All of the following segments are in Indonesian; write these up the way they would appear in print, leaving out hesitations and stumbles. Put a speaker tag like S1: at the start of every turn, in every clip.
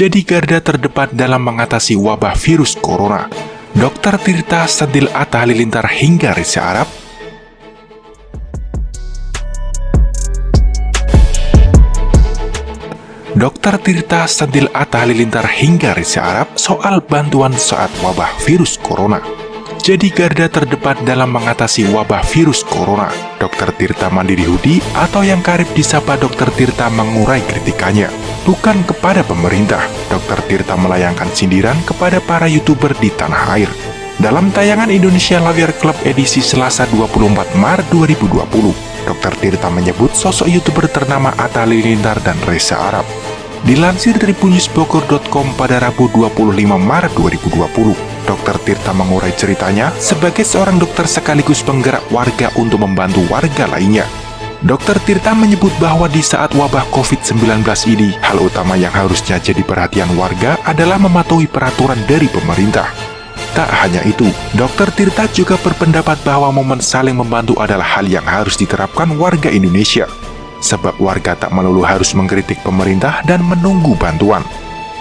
S1: jadi garda terdepan dalam mengatasi wabah virus corona. Dr. Tirta Sentil Atta Halilintar hingga Reza Arab. Dr. Tirta Sentil Atta Halilintar hingga Reza Arab soal bantuan saat wabah virus corona. Jadi garda terdepan dalam mengatasi wabah virus corona, Dr. Tirta Mandiri Hudi atau yang karib disapa Dr. Tirta mengurai kritikannya. Bukan kepada pemerintah, Dr. Tirta melayangkan sindiran kepada para YouTuber di tanah air. Dalam tayangan Indonesia Lawyer Club edisi Selasa 24 Maret 2020, Dr. Tirta menyebut sosok YouTuber ternama Atta Halilintar dan Reza Arab. Dilansir dari tribunnews.bogor.com pada Rabu 25 Maret 2020, Dr. Tirta mengurai ceritanya sebagai seorang dokter sekaligus penggerak warga untuk membantu warga lainnya. Dr. Tirta menyebut bahwa di saat wabah COVID-19 ini, hal utama yang harusnya jadi perhatian warga adalah mematuhi peraturan dari pemerintah. Tak hanya itu, Dr. Tirta juga berpendapat bahwa momen saling membantu adalah hal yang harus diterapkan warga Indonesia. Sebab warga tak melulu harus mengkritik pemerintah dan menunggu bantuan.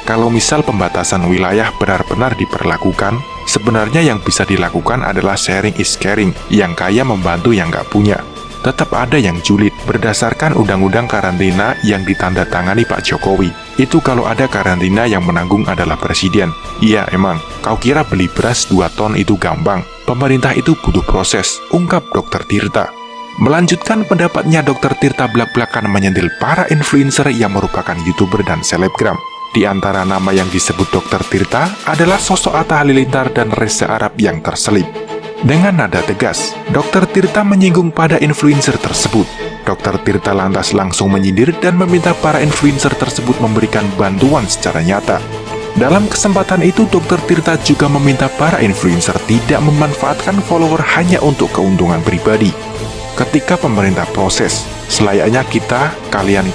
S1: Kalau misal pembatasan wilayah benar-benar diperlakukan, sebenarnya yang bisa dilakukan adalah sharing is caring, yang kaya membantu yang nggak punya. Tetap ada yang julid berdasarkan undang-undang karantina yang ditandatangani Pak Jokowi. Itu kalau ada karantina yang menanggung adalah presiden. Iya emang, kau kira beli beras 2 ton itu gampang? Pemerintah itu butuh proses, ungkap Dr. Tirta. Melanjutkan pendapatnya, Dr. Tirta belak-belakan menyentil para influencer yang merupakan YouTuber dan selebgram. Di antara nama yang disebut Dr. Tirta adalah sosok Atta Halilintar dan Reza Arab yang terselip. Dengan nada tegas, Dr. Tirta menyinggung pada influencer tersebut. Dr. Tirta lantas langsung menyindir dan meminta para influencer tersebut memberikan bantuan secara nyata. Dalam kesempatan itu, Dr. Tirta juga meminta para influencer tidak memanfaatkan follower hanya untuk keuntungan pribadi. Ketika pemerintah proses, selayaknya kita, kalian,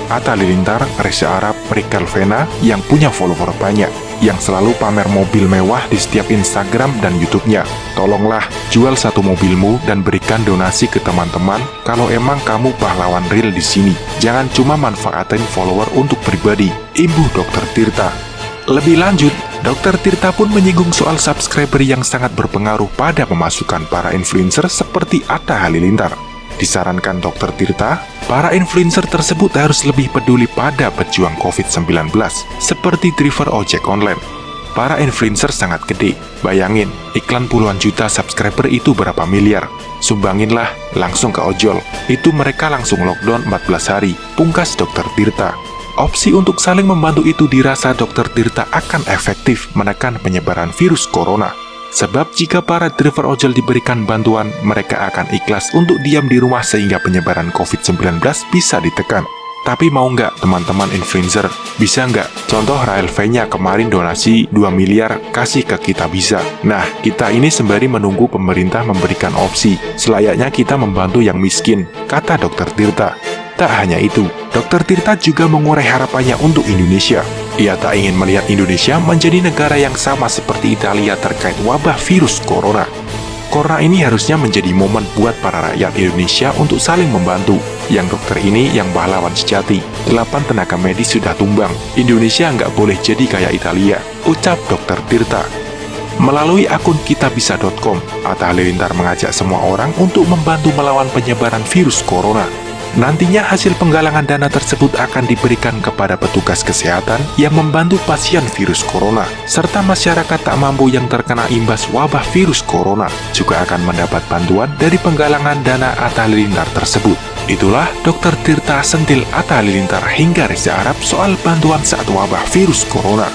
S1: Atta Halilintar, Reza Arab, Rika Elvena yang punya follower banyak, yang selalu pamer mobil mewah di setiap Instagram dan YouTube-nya. Tolonglah, jual satu mobilmu dan berikan donasi ke teman-teman kalau emang kamu pahlawan real di sini. Jangan cuma manfaatin follower untuk pribadi, imbuh Dr. Tirta. Lebih lanjut, Dr. Tirta pun menyinggung soal subscriber yang sangat berpengaruh pada pemasukan para influencer seperti Atta Halilintar. Disarankan Dr. Tirta, para influencer tersebut harus lebih peduli pada pejuang COVID-19, seperti driver ojek online. Para influencer sangat gede, bayangin, iklan puluhan juta subscriber itu berapa miliar. Sumbanginlah, langsung ke ojol. Itu mereka langsung lockdown 14 hari, pungkas Dr. Tirta. Opsi untuk saling membantu itu dirasa Dr. Tirta akan efektif menekan penyebaran virus corona. Sebab jika para driver ojol diberikan bantuan, mereka akan ikhlas untuk diam di rumah sehingga penyebaran COVID-19 bisa ditekan. Tapi mau nggak teman-teman influencer? Bisa nggak? Contoh Rahel V-nya kemarin donasi 2 miliar kasih ke kita bisa. Nah, kita ini sembari menunggu pemerintah memberikan opsi. Selayaknya kita membantu yang miskin, kata Dr. Tirta. Tak hanya itu, Dr. Tirta juga mengurai harapannya untuk Indonesia. Ia tak ingin melihat Indonesia menjadi negara yang sama seperti Italia terkait wabah virus corona. Corona ini harusnya menjadi momen buat para rakyat Indonesia untuk saling membantu. Yang dokter ini yang pahlawan sejati. 8 tenaga medis sudah tumbang. Indonesia nggak boleh jadi kayak Italia, ucap Dr. Tirta. Melalui akun kitabisa.com, Atta Halilintar mengajak semua orang untuk membantu melawan penyebaran virus corona. Nantinya hasil penggalangan dana tersebut akan diberikan kepada petugas kesehatan yang membantu pasien virus corona, serta masyarakat tak mampu yang terkena imbas wabah virus corona juga akan mendapat bantuan dari penggalangan dana Atta Halilintar tersebut. Itulah Dr. Tirta Sentil Atta Halilintar hingga Reza Arab soal bantuan saat wabah virus corona.